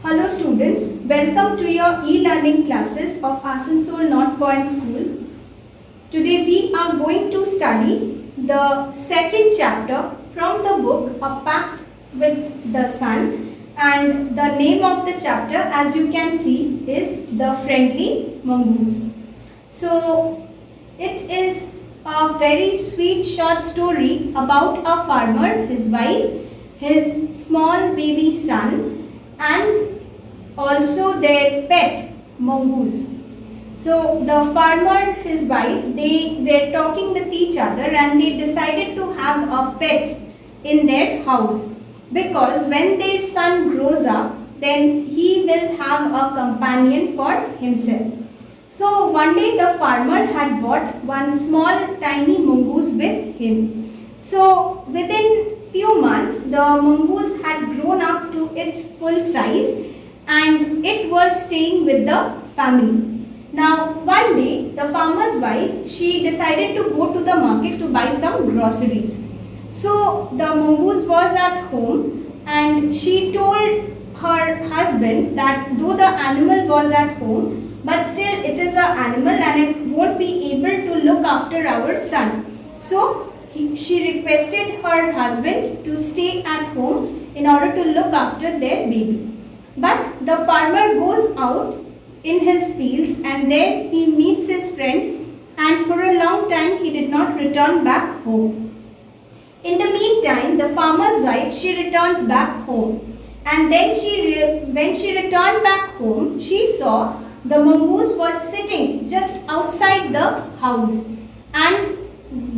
Hello students, welcome to your e-learning classes of Asansol North Point School. Today we are going to study the second chapter from the book A Pact with the Sun, and the name of the chapter, as you can see, is The Friendly Mongoose. So it is a very sweet short story about a farmer, his wife, his small baby son, and also their pet mongoose. So the farmer, his wife, they were talking with each other and they decided to have a pet in their house, because when their son grows up, then he will have a companion for himself. So one day the farmer had bought one small tiny mongoose with him. So within few months, the mongoose had grown up to its full size and it was staying with the family. Now one day the farmer's wife, she decided to go to the market to buy some groceries. So the mongoose was at home and she told her husband that though the animal was at home, but still it is an animal and it won't be able to look after our son. So she requested her husband to stay at home in order to look after their baby. But the farmer goes out in his fields and there he meets his friend, and for a long time he did not return back home. In the meantime, the farmer's wife, she returns back home, and then when she returned back home, she saw the mongoose was sitting just outside the house and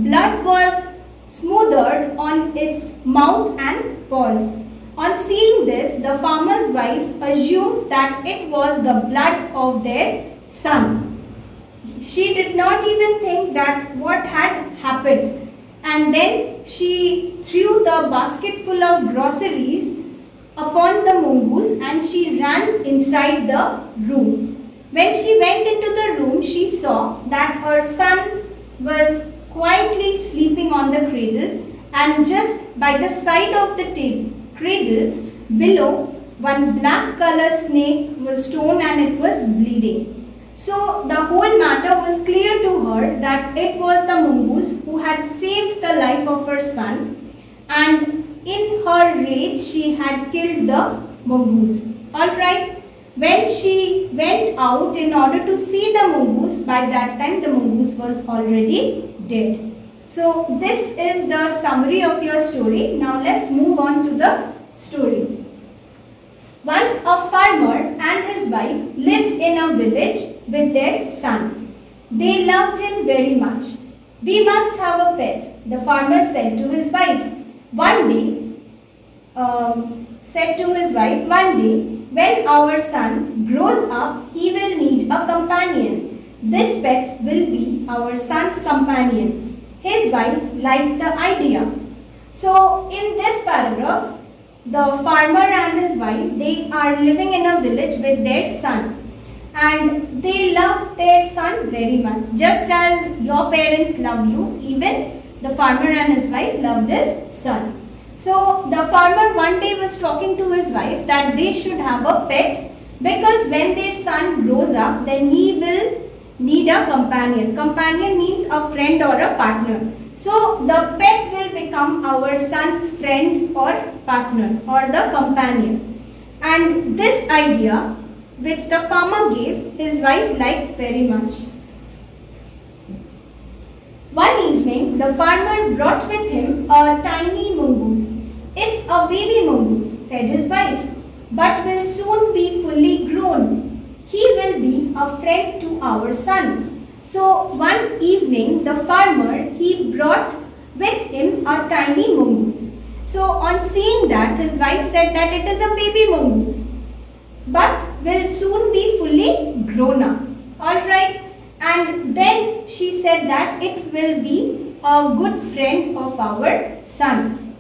blood was smothered on its mouth and paws. On seeing this, the farmer's wife assumed that it was the blood of their son. She did not even think that what had happened, and then she threw the basket full of groceries upon the mongoose and she ran inside the room. When she went into the room, she saw that her son was quietly sleeping on the cradle, and just by the side of the cradle below, one black color snake was torn and it was bleeding. So the whole matter was clear to her that it was the mongoose who had saved the life of her son, and in her rage she had killed the mongoose. Alright. When she went out in order to see the mongoose, by that time the mongoose was already dead. So this is the summary of your story. Now let's move on to the story. Once a farmer and his wife lived in a village with their son. They loved him very much. We must have a pet, the farmer said to his wife. One day, when our son grows up, he will need a companion. This pet will be our son's companion. His wife liked the idea. So in this paragraph, the farmer and his wife, they are living in a village with their son. And they love their son very much. Just as your parents love you, even the farmer and his wife loved his son. So the farmer one day was talking to his wife that they should have a pet, because when their son grows up, then he will need a companion. Companion means a friend or a partner. So the pet will become our son's friend or partner or the companion. And this idea which the farmer gave, his wife liked very much. One evening, the farmer brought with him a tiny mongoose. It's a baby mongoose, said his wife, but will soon be fully grown. He will be a friend to our son. So one evening, the farmer, he brought with him a tiny mongoose. So on seeing that, his wife said that it is a baby mongoose, but will soon be fully grown up. Alright. And then she said that it will be a good friend of our son.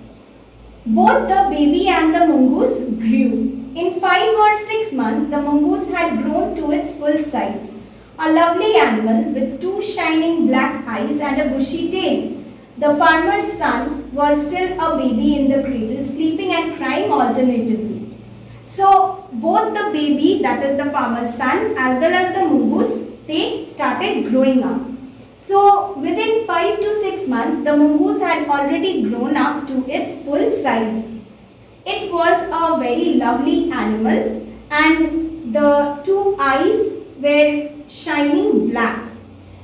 Both the baby and the mongoose grew. In 5 or 6 months, the mongoose had grown to its full size. A lovely animal with 2 shining black eyes and a bushy tail. The farmer's son was still a baby in the cradle, sleeping and crying alternatively. So both the baby, that is the farmer's son, as well as the mongoose, they started growing up. So within 5 to 6 months, the mongoose had already grown up to its full size. It was a very lovely animal and the two eyes were shining black,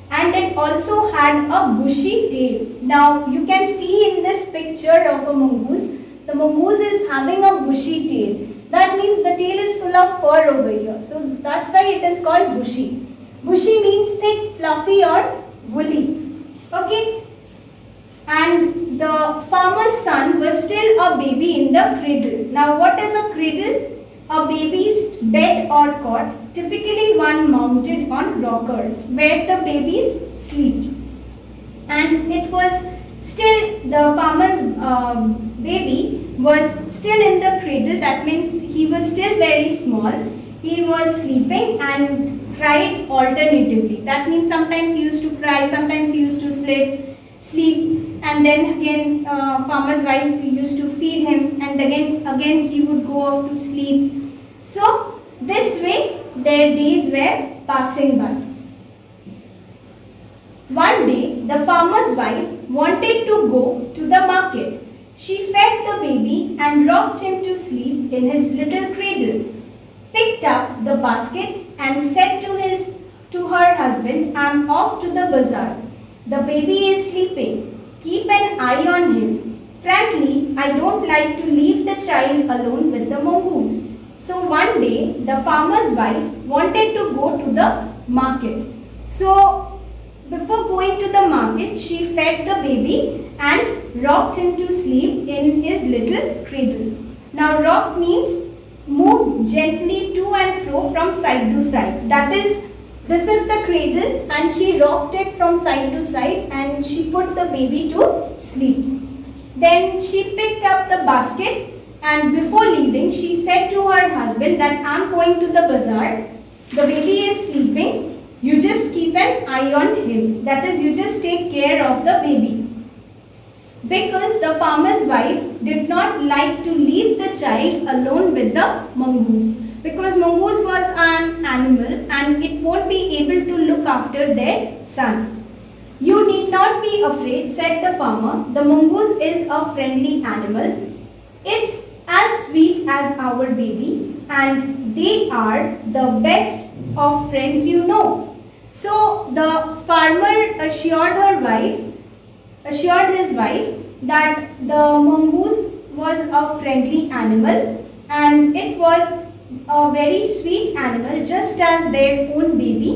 and it also had a bushy tail. Now you can see in this picture of a mongoose, the mongoose is having a bushy tail. That means the tail is full of fur over here. So that's why it is called bushy. Bushy means thick, fluffy or woolly. Okay. And the farmer's son was still a baby in the cradle. Now what is a cradle? A baby's bed or cot, typically one mounted on rockers where the babies sleep. And it was still, the farmer's baby was still in the cradle. That means he was still very small. He was sleeping and cried alternatively. That means sometimes he used to cry, sometimes he used to sleep, and then again farmer's wife used to feed him, and again he would go off to sleep. So this way their days were passing by. One day the farmer's wife wanted to go to the market. She fed the baby and rocked him to sleep in his little cradle, picked up the basket and said to her husband, "I'm off to the bazaar. The baby is sleeping. Keep an eye on him. Frankly, I don't like to leave the child alone with the mongoose." So one day, the farmer's wife wanted to go to the market. So before going to the market, she fed the baby and rocked him to sleep in his little cradle. Now rock means move gently to and fro from side to side. That is, this is the cradle and she rocked it from side to side and she put the baby to sleep. Then she picked up the basket and before leaving she said to her husband that I'm going to the bazaar. The baby is sleeping. You just keep an eye on him. That is, you just take care of the baby. Because the farmer's wife did not like to leave the child alone with the mongoose. Because mongoose was an animal and it won't be able to look after their son. "You need not be afraid," said the farmer. "The mongoose is a friendly animal. It's as sweet as our baby and they are the best of friends you know." So the farmer assured his wife that the mongoose was a friendly animal and it was a very sweet animal just as their own baby,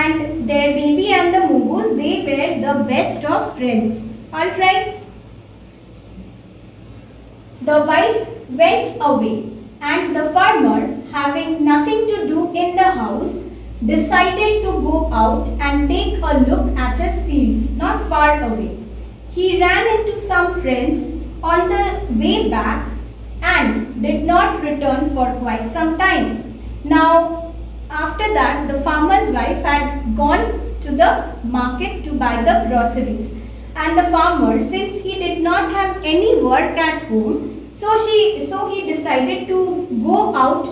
and their baby and the mongoose, they were the best of friends. Alright. The wife went away and the farmer, having nothing to do in the house, decided to go out and take a look at his fields not far away. He ran into some friends on the way back and did not return for quite some time. Now, after that, the farmer's wife had gone to the market to buy the groceries. And the farmer, since he did not have any work at home, so he decided to go out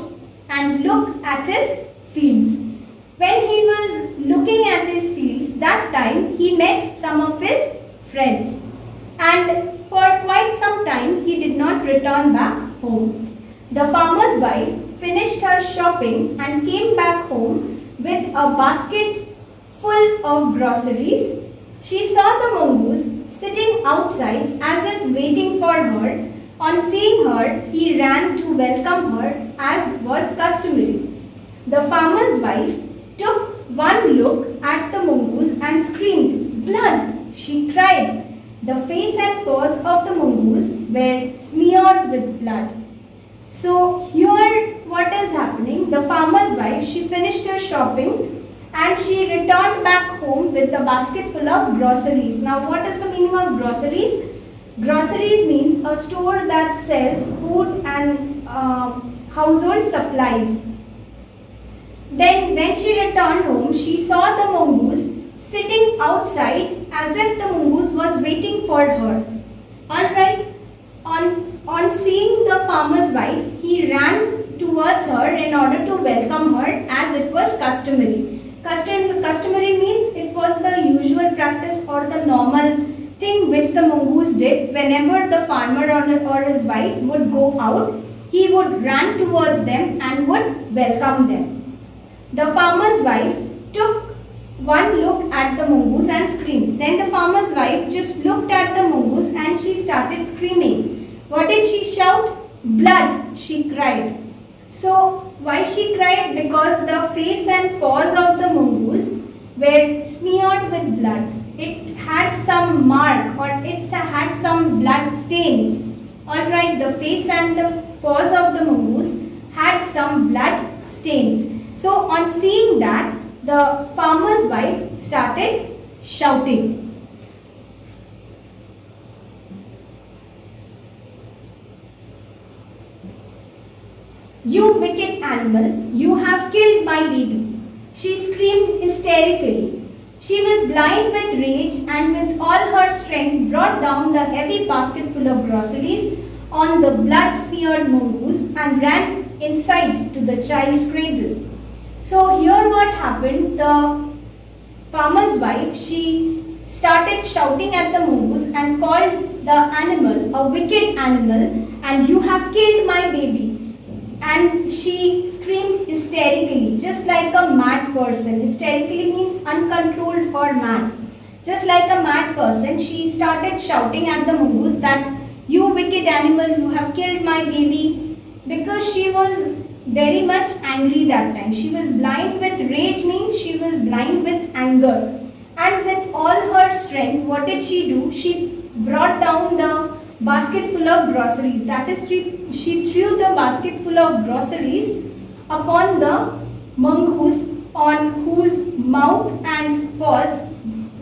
and look at his fields. When he was looking at his fields, that time he met some of his friends. And for quite some time he did not return back home. The farmer's wife finished her shopping and came back home with a basket full of groceries. She saw the mongoose sitting outside as if waiting for her. On seeing her, he ran to welcome her as was customary. The farmer's wife took one look at the mongoose and screamed, "Blood!" she cried. The face and paws of the mongoose were smeared with blood. So here what is happening? The farmer's wife, she finished her shopping and she returned back home with a basket full of groceries. Now what is the meaning of groceries? Groceries means a store that sells food and household supplies. Then when she returned home, she saw the mongoose sitting outside as if the mongoose was waiting for her. Alright, on seeing the farmer's wife, he ran to towards her in order to welcome her as it was customary. Customary means it was the usual practice or the normal thing which the mongoose did whenever the farmer or his wife would go out. He would run towards them and would welcome them. The farmer's wife took one look at the mongoose and screamed. Then the farmer's wife just looked at the mongoose and she started screaming. What did she shout? Blood, she cried. So why she cried? Because the face and paws of the mongoose were smeared with blood. It had some mark or it had some blood stains. Alright, the face and the paws of the mongoose had some blood stains. So on seeing that, the farmer's wife started shouting. You wicked animal, you have killed my baby. She screamed hysterically. She was blind with rage and with all her strength brought down the heavy basket full of groceries on the blood-smeared mongoose and ran inside to the child's cradle. So here what happened, the farmer's wife, she started shouting at the mongoose and called the animal a wicked animal and you have killed my baby. And she screamed hysterically, just like a mad person. Hysterically means uncontrolled or mad. Just like a mad person, she started shouting at the mongoose that, you wicked animal, you have killed my baby. Because she was very much angry that time. She was blind with rage means she was blind with anger. And with all her strength, what did she do? She brought down the basket full of groceries. That is, she threw the basket full of groceries upon the mongoose on whose mouth and paws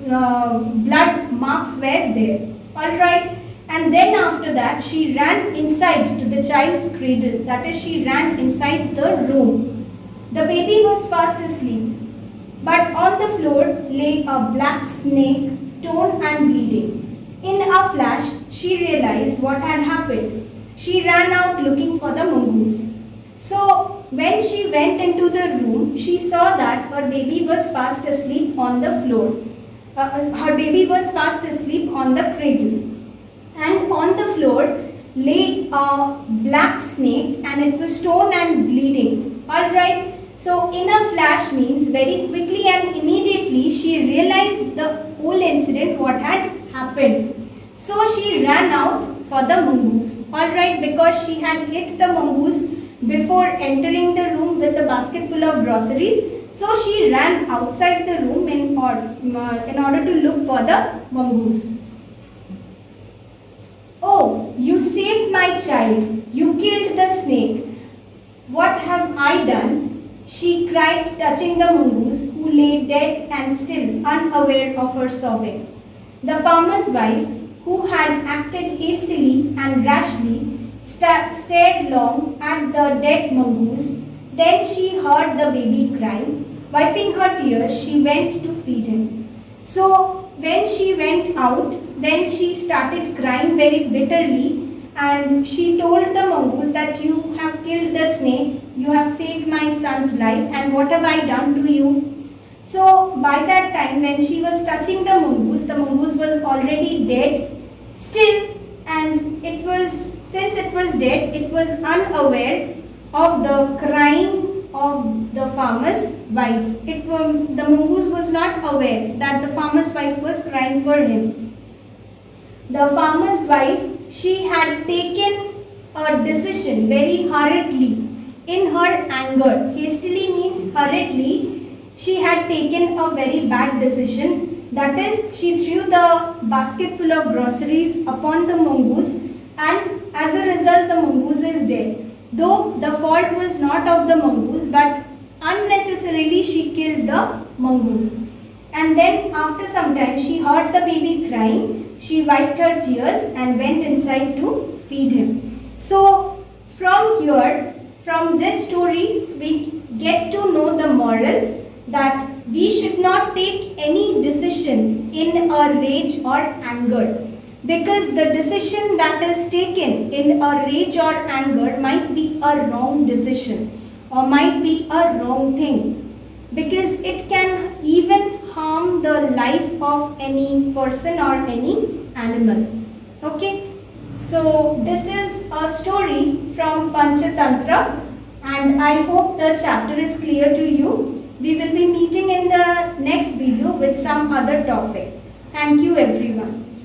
blood marks were there. Alright. And then after that, she ran inside to the child's cradle. That is, she ran inside the room. The baby was fast asleep. But on the floor lay a black snake, torn and bleeding. In a flash, she realized what had happened. She ran out looking for the mongoose. So, when she went into the room, she saw that her baby was fast asleep on the floor. Her baby was fast asleep on the cradle. And on the floor lay a black snake and it was torn and bleeding. Alright, so in a flash means very quickly and immediately she realized the whole incident, what had happened. So she ran out for the mongoose. Alright, because she had hit the mongoose before entering the room with a basket full of groceries. So she ran outside the room in order to look for the mongoose. Oh, you saved my child. You killed the snake. What have I done? She cried, touching the mongoose, who lay dead and still, unaware of her sobbing. The farmer's wife, who had acted hastily and rashly, stared long at the dead mongoose. Then she heard the baby crying. Wiping her tears, she went to feed him. So, when she went out, then she started crying very bitterly and she told the mongoose that you have killed the snake, you have saved my son's life and what have I done to you? So by that time when she was touching the mongoose was already dead still, and since it was dead, it was unaware of the crying of the farmer's wife. The mongoose was not aware that the farmer's wife was crying for him. The farmer's wife, she had taken a decision very hurriedly in her anger. Hastily means hurriedly. She had taken a very bad decision. That is, she threw the basket full of groceries upon the mongoose and as a result the mongoose is dead. Though the fault was not of the mongoose, but unnecessarily she killed the mongoose. And then after some time she heard the baby crying. She wiped her tears and went inside to feed him. So from this story we get to know the moral that we should not take any decision in a rage or anger. because the decision that is taken in a rage or anger might be a wrong decision or might be a wrong thing, because it can even harm the life of any person or any animal. Okay, so this is a story from Panchatantra, and I hope the chapter is clear to you. We will be meeting in the next video with some other topic. Thank you everyone.